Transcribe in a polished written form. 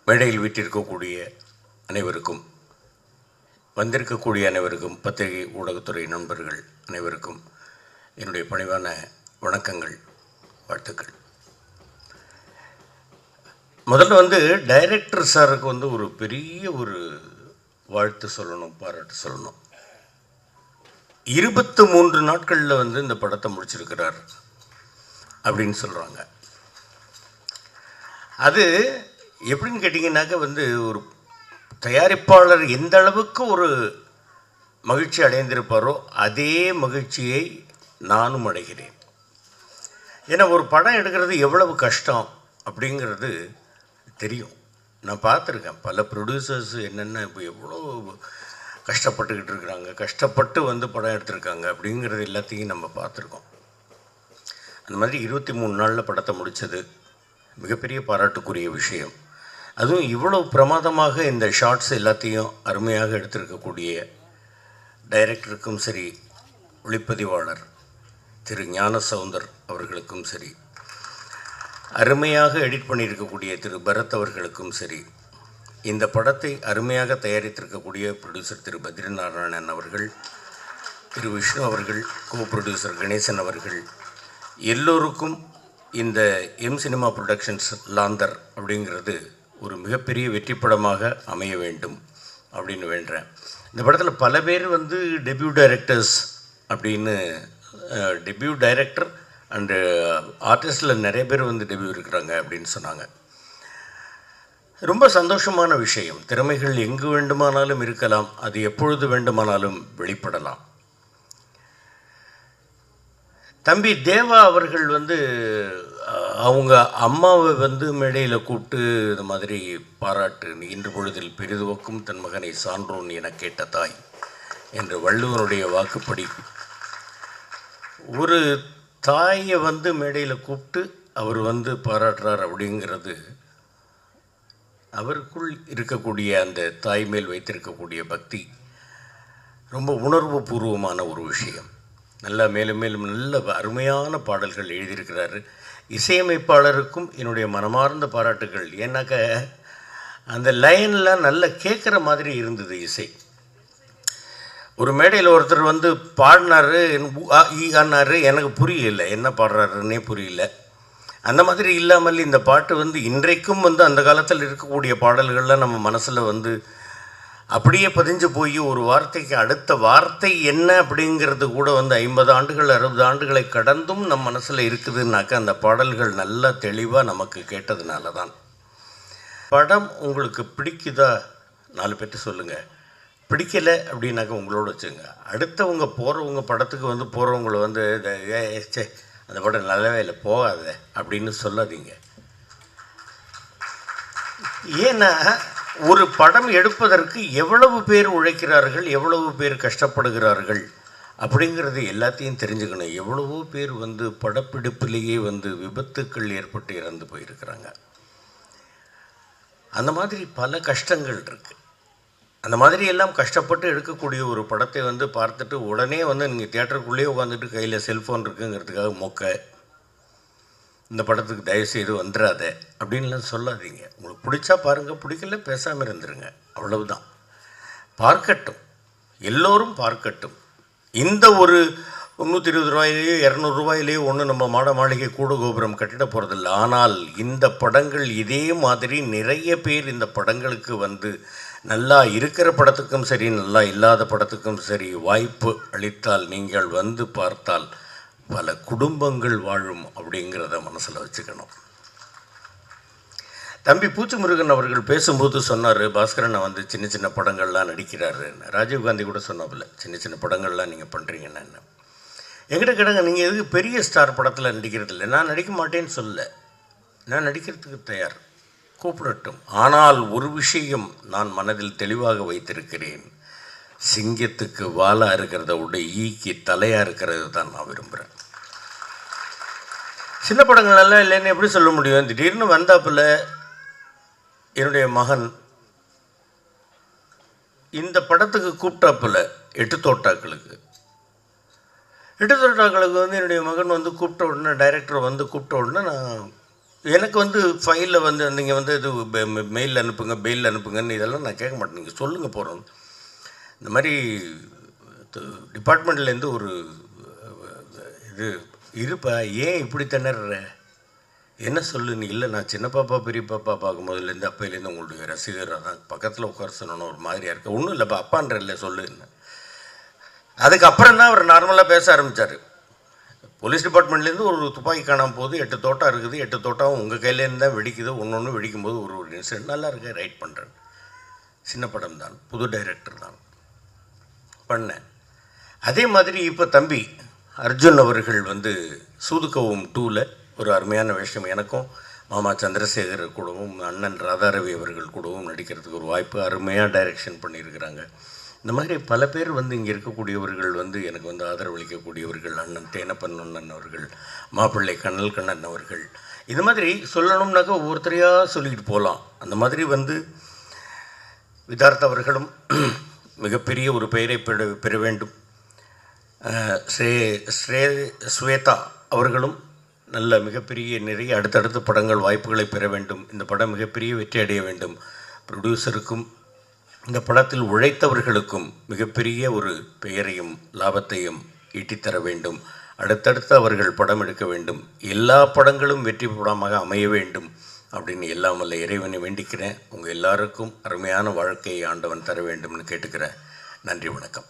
மேடையில் வீட்டிருக்கக்கூடிய அனைவருக்கும், வந்திருக்கக்கூடிய அனைவருக்கும், பத்திரிகை ஊடகத்துறை நண்பர்கள் அனைவருக்கும் என்னுடைய பணிவான வணக்கங்கள், வாழ்த்துக்கள். முதல்ல டைரக்டர் சாருக்கு ஒரு பெரிய ஒரு வாழ்த்து சொல்லணும், பாராட்டு சொல்லணும். 23 நாட்களில் இந்த படத்தை முடிச்சிருக்கிறார் அப்படின்னு சொல்கிறாங்க. அது எப்படின்னு கேட்டிங்கன்னாக்கா ஒரு தயாரிப்பாளர் எந்த அளவுக்கு ஒரு மகிழ்ச்சி அடைந்திருப்பாரோ அதே மகிழ்ச்சியை நானும் அடைகிறேன். ஏன்னா ஒரு படம் எடுக்கிறது எவ்வளவு கஷ்டம் அப்படிங்கிறது தெரியும். நான் பார்த்துருக்கேன் பல ப்ரொடியூசர்ஸ் என்னென்ன இப்போ எவ்வளோ கஷ்டப்பட்டுக்கிட்டு இருக்கிறாங்க, கஷ்டப்பட்டு படம் எடுத்திருக்காங்க அப்படிங்கிறது எல்லாத்தையும் நம்ம பார்த்துருக்கோம். அந்த மாதிரி 23 நாளில் படத்தை முடித்தது மிகப்பெரிய பாராட்டுக்குரிய விஷயம். அதுவும் இவ்வளோ பிரமாதமாக இந்த ஷார்ட்ஸ் எல்லாத்தையும் அருமையாக எடுத்திருக்கக்கூடிய டைரக்டருக்கும் சரி, ஒளிப்பதிவாளர் திரு ஞானசவுந்தர் அவர்களுக்கும் சரி, அருமையாக எடிட் பண்ணியிருக்கக்கூடிய திரு பரத் அவர்களுக்கும் சரி, இந்த படத்தை அருமையாக தயாரித்திருக்கக்கூடிய ப்ரொடியூசர் திரு பத்ரிநாராயணன் அவர்கள், திரு விஷ்ணு அவர்கள், கோ ப்ரொடியூசர் கணேசன் அவர்கள், எல்லோருக்கும் இந்த சினிமா ப்ரொடக்ஷன்ஸ் லாந்தர் அப்படிங்கிறது ஒரு மிகப்பெரிய வெற்றி படமாக அமைய வேண்டும் அப்படின்னு வேண்டுறேன். இந்த படத்தில் பல பேர் டெபியூ டைரக்டர்ஸ் அப்படின்னு, டெபியூ டைரக்டர் அண்டு ஆர்டிஸ்டில் நிறைய பேர் டெபியூ இருக்கிறாங்க அப்படின்னு சொன்னாங்க. ரொம்ப சந்தோஷமான விஷயம். திறமைகள் எங்கு வேண்டுமானாலும் இருக்கலாம், அது எப்பொழுது வேண்டுமானாலும் வெளிப்படலாம். தம்பி தேவா அவர்கள் அவங்க அம்மாவை மேடையில் கூப்பிட்டு இந்த மாதிரி பாராட்டு, இன்று பொழுதில் பெரிதுவக்கும் தன் மகனை சான்றோன் என கேட்ட தாய் என்று வள்ளுவனுடைய வாக்குப்படி ஒரு தாயை மேடையில் கூப்பிட்டு அவர் பாராட்டுறார் அப்படிங்கிறது அவருக்குள் இருக்கக்கூடிய அந்த தாய் மேல் வைத்திருக்கக்கூடிய பக்தி ரொம்ப உணர்வு பூர்வமான ஒரு விஷயம். நல்லா மேலும் மேலும் நல்ல அருமையான பாடல்கள் எழுதியிருக்கிறாரு. இசையமைப்பாளருக்கும் என்னுடைய மனமார்ந்த பாராட்டுகள். ஏன்னாக்க அந்த லைன்லாம் நல்லா கேட்குற மாதிரி இருந்தது இசை. ஒரு மேடையில் ஒருத்தர் பாடினார், ஆனார், எனக்கு புரியல, என்ன பாடுறாருன்னே புரியல. அந்த மாதிரி இல்லாமல் இந்த பாட்டு இன்றைக்கும் அந்த காலத்தில் இருக்கக்கூடிய பாடல்கள்லாம் நம்ம மனசில் அப்படியே பதிஞ்சு போய் ஒரு வார்த்தைக்கு அடுத்த வார்த்தை என்ன அப்படிங்கிறது கூட 50 ஆண்டுகள் 60 ஆண்டுகளை கடந்தும் நம் மனசில் இருக்குதுன்னாக்கா அந்த பாடல்கள் நல்லா தெளிவாக நமக்கு கேட்டதுனால தான். படம் உங்களுக்கு பிடிக்குதா 4 பேர்ட்டு சொல்லுங்கள். பிடிக்கலை அப்படின்னாக்கா உங்களோட வச்சுங்க. அடுத்தவங்க போகிறவங்க படத்துக்கு போகிறவங்கள அந்த படம் நல்லாவே இல்லை, போகாத அப்படின்னு சொல்லாதீங்க. ஏன்னா ஒரு படம் எடுப்பதற்கு எவ்வளவு பேர் உழைக்கிறார்கள், எவ்வளவு பேர் கஷ்டப்படுகிறார்கள் அப்படிங்கிறது எல்லாத்தையும் தெரிஞ்சுக்கணும். எவ்வளவோ பேர் படப்பிடிப்பிலேயே விபத்துக்கள் ஏற்பட்டு இறந்து போயிருக்கிறாங்க. அந்த மாதிரி பல கஷ்டங்கள் இருக்குது. அந்த மாதிரி எல்லாம் கஷ்டப்பட்டு எடுக்கக்கூடிய ஒரு படத்தை பார்த்துட்டு உடனே நீங்கள் தியேட்டருக்குள்ளேயே உட்காந்துட்டு கையில் செல்ஃபோன் இருக்குங்கிறதுக்காக மொக்க இந்த படத்துக்கு தயவுசெய்து வந்துடாத அப்படின்லாம் சொல்லாதீங்க. உங்களுக்கு பிடிச்சா பாருங்கள், பிடிக்கல பேசாமல் இருந்துருங்க, அவ்வளவுதான். பார்க்கட்டும், எல்லோரும் பார்க்கட்டும். இந்த ஒரு 320 ரூபாயிலேயோ 200 ரூபாயிலேயோ ஒன்றும் நம்ம மாட மாளிகை கூடு கோபுரம் கட்டிட போகிறதில்ல. ஆனால் இந்த படங்கள் இதே மாதிரி நிறைய பேர் இந்த படங்களுக்கு நல்லா இருக்கிற படத்துக்கும் சரி, நல்லா இல்லாத படத்துக்கும் சரி வாய்ப்பு அளித்தால், நீங்கள் பார்த்தால் பல குடும்பங்கள் வாழும் அப்படிங்கிறத மனசில் வச்சுக்கணும். தம்பி பூச்சி முருகன் அவர்கள் பேசும்போது சொன்னார், பாஸ்கரனை சின்ன சின்ன படங்கள்லாம் நடிக்கிறாரு. ராஜீவ்காந்தி கூட சொன்னாப்புல, சின்ன சின்ன படங்கள்லாம் நீங்கள் பண்ணுறீங்கன்னு. என்ன எங்கிட்ட கேட்டாங்க, நீங்கள் எதுக்கு பெரிய ஸ்டார் படத்தில் நடிக்கிறது இல்லை? நான் நடிக்க மாட்டேன்னு சொல்ல, நான் நடிக்கிறதுக்கு தயார், கூப்பிடட்டும். ஆனால் ஒரு விஷயம் நான் மனதில் தெளிவாக வைத்திருக்கிறேன், சிங்கத்துக்கு வாலாக இருக்கிறத விட ஈக்கி தலையாக இருக்கிறது தான் நான் விரும்புகிறேன். சின்ன படங்களெல்லாம் இல்லைன்னு எப்படி சொல்ல முடியும்? திடீர்னு வந்தாப்புல என்னுடைய மகன் இந்த படத்துக்கு கூப்பிட்டாப்புல 8 தோட்டாக்களுக்கு என்னுடைய மகன் கூப்பிட்ட உடனே, டைரக்டர் கூப்பிட்ட உடனே நான் எனக்கு வந்து ஃபைலில் வந்து நீங்கள் வந்து இது மெயில் அனுப்புங்க மெயில் அனுப்புங்கன்னு இதெல்லாம் நான் கேட்க மாட்டேன். நீங்கள் சொல்லுங்கள் போகிறோம். இந்த மாதிரி டிபார்ட்மெண்ட்லேருந்து ஒரு இது இருப்பா, ஏன் இப்படி திணற, என்ன சொல்லு நீ? இல்லை, நான் சின்ன பாப்பா பெரிய பாப்பா பார்க்கும்போதுலேருந்து அப்பையிலேருந்து உங்களுடைய ரசிகராக தான், பக்கத்தில் உட்கார சொன்னோன்னு ஒரு மாதிரியாக இருக்குது. ஒன்றும் இல்லைப்பா, அப்பான்ற இல்லை சொல்லுன்னு. அதுக்கப்புறம் தான் அவர் நார்மலாக பேச ஆரம்பித்தார். போலீஸ் டிபார்ட்மெண்ட்லேருந்து ஒரு துப்பாக்கி காணாமல் போகுது, 8 தோட்டா இருக்குது, 8 தோட்டாவும் உங்கள் கையிலேருந்து தான் வெடிக்குது, ஒன்று வெடிக்கும்போது ஒரு இன்சிடென்ட் நல்லா இருக்கு, ரைட் பண்ணுறேன். சின்ன படம் தான், புது டைரக்டர் தான் பண்ணேன். அதே மாதிரி இப்போ தம்பி அர்ஜுன் அவர்கள் வந்து சூதுக்கவும் 2ல் ஒரு அருமையான விஷயம், எனக்கும் மாமா சந்திரசேகர் கூடவும் அண்ணன் ராதாரவி அவர்கள் கூடவும் நடிக்கிறதுக்கு ஒரு வாய்ப்பு, அருமையாக டைரக்ஷன் பண்ணியிருக்கிறாங்க. இந்த மாதிரி பல பேர் வந்து இங்கே இருக்கக்கூடியவர்கள் வந்து எனக்கு வந்து ஆதரவளிக்கக்கூடியவர்கள், அண்ணன் தேனப்பன் அண்ணன் அவர்கள், மாப்பிள்ளை கண்ணல் கண்ணன் அவர்கள், இது மாதிரி சொல்லணும்னாக்கா ஒவ்வொருத்தரையாக சொல்லிக்கிட்டு போகலாம். அந்த மாதிரி வந்து விதார்த் அவர்களும் மிகப்பெரிய ஒரு பெயரை பெற வேண்டும். ஸ்வேதா அவர்களும் நல்ல மிகப்பெரிய நிறைய அடுத்தடுத்த படங்கள் வாய்ப்புகளை பெற வேண்டும். இந்த படம் மிகப்பெரிய வெற்றி அடைய வேண்டும். ப்ரொடியூசருக்கும் இந்த படத்தில் உழைத்தவர்களுக்கும் மிகப்பெரிய ஒரு பெயரையும் லாபத்தையும் ஈட்டித்தர வேண்டும். அடுத்தடுத்து அவர்கள் படம் எடுக்க வேண்டும். எல்லா படங்களும் வெற்றி படமாக அமைய வேண்டும் அப்படின்னு எல்லாம் வல்ல இறைவனை வேண்டிக்கிறேன். உங்கள் எல்லாருக்கும் அருமையான வாழ்க்கையை ஆண்டவன் தர வேண்டும்னு கேட்டுக்கிறேன். நன்றி, வணக்கம்.